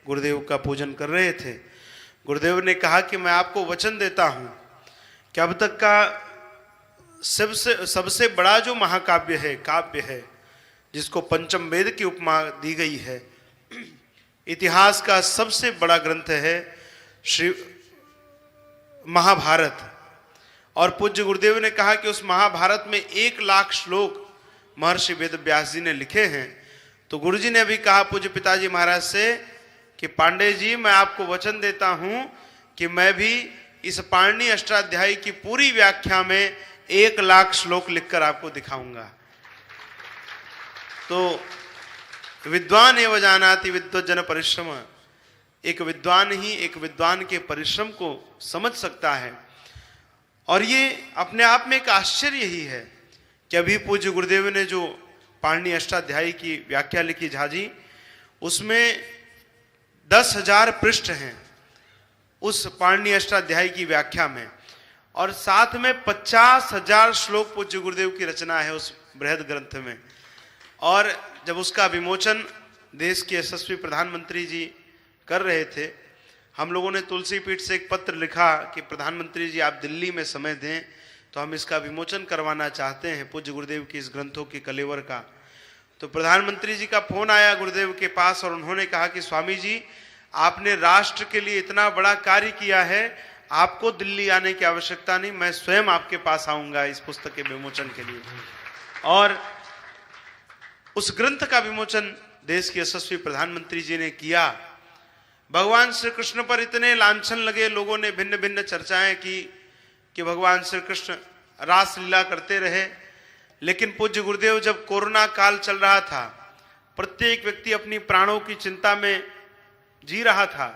गुरुदेव का पूजन कर रहे थे। गुरुदेव ने कहा कि मैं आपको वचन देता हूं कि अब तक का सबसे बड़ा जो महाकाव्य है, काव्य है, जिसको पंचम वेद की उपमा दी गई है, इतिहास का सबसे बड़ा ग्रंथ है श्री महाभारत। और पूज्य गुरुदेव ने कहा कि उस महाभारत में 1 लाख श्लोक महर्षि वेदव्यास जी ने लिखे हैं। तो गुरु जी ने भी कहा पूज्य पिताजी महाराज से कि पांडे जी, मैं आपको वचन देता हूं कि मैं भी इस पाणिनि अष्टाध्यायी की पूरी व्याख्या में 1 लाख श्लोक लिखकर आपको दिखाऊंगा। तो विद्वान एवं जानाति विद्वज्जन परिश्रम, एक विद्वान ही एक विद्वान के परिश्रम को समझ सकता है। और ये अपने आप में एक आश्चर्य ही है कि अभी पूज्य गुरुदेव ने जो पाणिनि अष्टाध्यायी की व्याख्या लिखी झाजी, उसमें 10,000 पृष्ठ हैं उस पाणिनि अष्टाध्यायी की व्याख्या में, और साथ में 50,000 श्लोक पूज्य गुरुदेव की रचना है उस बृहद ग्रंथ में। और जब उसका विमोचन देश के यशस्वी प्रधानमंत्री जी कर रहे थे, हम लोगों ने तुलसी पीठ से एक पत्र लिखा कि प्रधानमंत्री जी, आप दिल्ली में समय दें तो हम इसका विमोचन करवाना चाहते हैं पूज्य गुरुदेव की इस ग्रंथों के कलेवर का। तो प्रधानमंत्री जी का फोन आया गुरुदेव के पास और उन्होंने कहा कि स्वामी जी, आपने राष्ट्र के लिए इतना बड़ा कार्य किया है, आपको दिल्ली आने की आवश्यकता नहीं, मैं स्वयं आपके पास आऊंगा इस पुस्तक के विमोचन के लिए। और उस ग्रंथ का विमोचन देश के यशस्वी प्रधानमंत्री जी ने किया। भगवान श्री कृष्ण पर इतने लांछन लगे, लोगों ने भिन्न भिन्न चर्चाएं की कि भगवान श्री कृष्ण रास लीला करते रहे। लेकिन पूज्य गुरुदेव, जब कोरोना काल चल रहा था, प्रत्येक व्यक्ति अपनी प्राणों की चिंता में जी रहा था।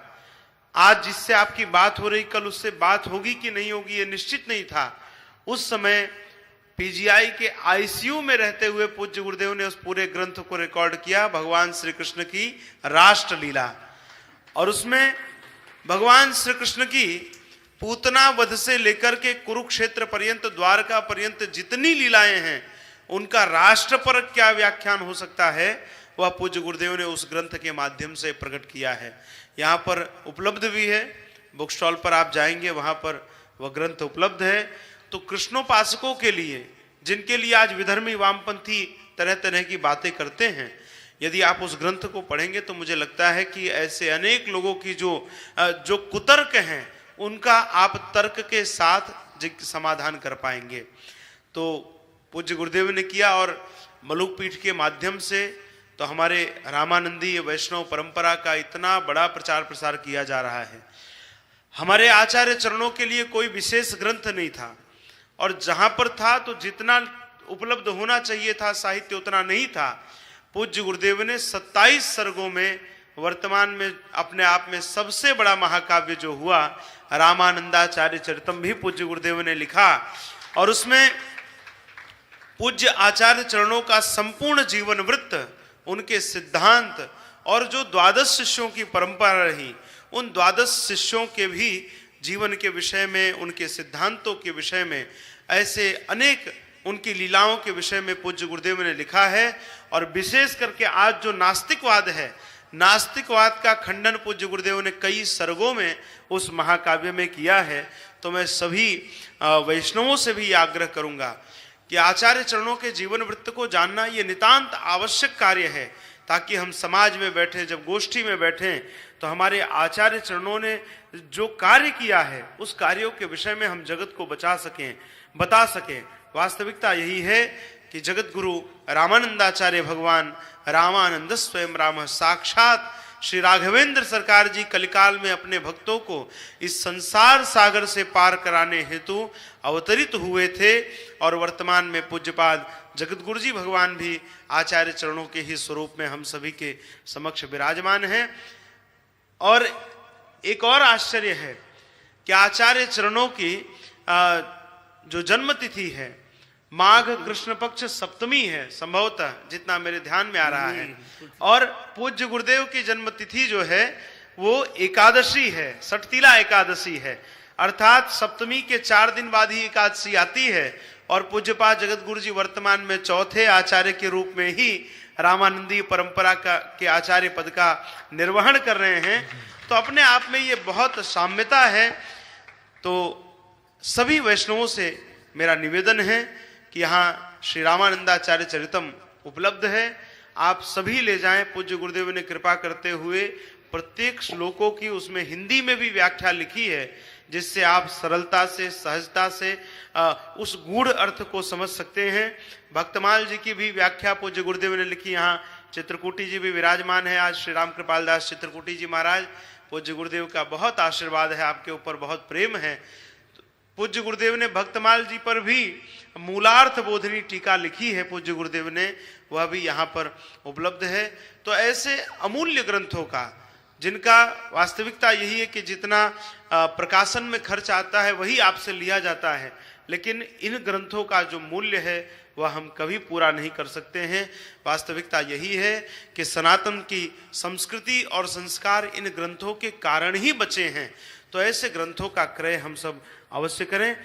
आज जिससे आपकी बात हो रही, कल उससे बात होगी कि नहीं होगी ये निश्चित नहीं था। उस समय पीजीआई के आईसीयू में रहते हुए पूज्य गुरुदेव ने उस पूरे ग्रंथ को रिकॉर्ड किया, भगवान श्री कृष्ण की राष्ट्र लीला। और उसमें भगवान श्री कृष्ण की पूतना वध से लेकर के कुरुक्षेत्र पर्यंत, द्वारका पर्यंत जितनी लीलाएं हैं, उनका राष्ट्र पर क्या व्याख्यान हो सकता है, वह पूज्य गुरुदेव ने उस ग्रंथ के माध्यम से प्रकट किया है। यहाँ पर उपलब्ध भी है, बुक स्टॉल पर आप जाएंगे वहां पर वह ग्रंथ उपलब्ध है। तो कृष्णोपासकों के लिए, जिनके लिए आज विधर्मी वामपंथी तरह तरह की बातें करते हैं, यदि आप उस ग्रंथ को पढ़ेंगे तो मुझे लगता है कि ऐसे अनेक लोगों की जो कुतर्क हैं, उनका आप तर्क के साथ समाधान कर पाएंगे। तो पूज्य गुरुदेव ने किया। और मलुक पीठ के माध्यम से तो हमारे रामानंदीय वैष्णव परंपरा का इतना बड़ा प्रचार प्रसार किया जा रहा है। हमारे आचार्य चरणों के लिए कोई विशेष ग्रंथ नहीं था, और जहां पर था तो जितना उपलब्ध होना चाहिए था साहित्य, उतना नहीं था। पूज्य गुरुदेव ने 27 सर्गों में वर्तमान में अपने आप में सबसे बड़ा महाकाव्य जो हुआ रामानंदाचार्य चरितम भी पूज्य गुरुदेव ने लिखा। और उसमें पूज्य आचार्य चरणों का संपूर्ण जीवन वृत्त, उनके सिद्धांत, और जो 12 शिष्यों की परंपरा रही, उन 12 शिष्यों के भी जीवन के विषय में, उनके सिद्धांतों के विषय में, ऐसे अनेक उनकी लीलाओं के विषय में पूज्य गुरुदेव ने लिखा है। और विशेष करके आज जो नास्तिकवाद है, नास्तिकवाद का खंडन पूज्य गुरुदेव ने कई सर्गों में उस महाकाव्य में किया है। तो मैं सभी वैष्णवों से भी आग्रह करूंगा कि आचार्य चरणों के जीवन वृत्त को जानना ये नितांत आवश्यक कार्य है, ताकि हम समाज में बैठे, जब गोष्ठी में बैठे, तो हमारे आचार्य चरणों ने जो कार्य किया है, उस कार्यों के विषय में हम जगत को बचा सकें, बता सकें। वास्तविकता यही है कि जगत गुरु रामानंदाचार्य भगवान रामानंद स्वयं राम, साक्षात श्री राघवेंद्र सरकार जी कलिकाल में अपने भक्तों को इस संसार सागर से पार कराने हेतु अवतरित हुए थे। और वर्तमान में पूज्यपाद जगत गुरु जी भगवान भी आचार्य चरणों के ही स्वरूप में हम सभी के समक्ष विराजमान हैं। और एक और आश्चर्य है कि आचार्य चरणों की जो जन्म तिथि है, माघ कृष्ण पक्ष सप्तमी है संभवतः, जितना मेरे ध्यान में आ रहा है। और पूज्य गुरुदेव की जन्म तिथि जो है वो एकादशी है, सठतीला एकादशी है, अर्थात सप्तमी के 4 दिन बाद ही एकादशी आती है। और पूज्यपाद जगत गुरु जी वर्तमान में चौथे आचार्य के रूप में ही रामानंदी परंपरा के आचार्य पद का निर्वहन कर रहे हैं। तो अपने आप में ये बहुत साम्यता है। तो सभी वैष्णवों से मेरा निवेदन है कि यहाँ श्री रामानंदाचार्य चरितम उपलब्ध है, आप सभी ले जाएं। पूज्य गुरुदेव ने कृपा करते हुए प्रत्येक श्लोकों की उसमें हिंदी में भी व्याख्या लिखी है, जिससे आप सरलता से सहजता से उस गूढ़ अर्थ को समझ सकते हैं। भक्तमाल जी की भी व्याख्या पूज्य गुरुदेव ने लिखी। यहाँ चित्रकूटी जी भी विराजमान है आज, श्री राम कृपाल दास चित्रकूटी जी महाराज। पूज्य गुरुदेव का बहुत आशीर्वाद है, आपके ऊपर बहुत प्रेम है। पूज्य गुरुदेव ने भक्तमाल जी पर भी मूलार्थ बोधनी टीका लिखी है पूज्य गुरुदेव ने, वह भी यहाँ पर उपलब्ध है। तो ऐसे अमूल्य ग्रंथों का, जिनका वास्तविकता यही है कि जितना प्रकाशन में खर्च आता है वही आपसे लिया जाता है, लेकिन इन ग्रंथों का जो मूल्य है वह हम कभी पूरा नहीं कर सकते हैं। वास्तविकता यही है कि सनातन की संस्कृति और संस्कार इन ग्रंथों के कारण ही बचे हैं। तो ऐसे ग्रंथों का क्रय हम सब अवश्य करें।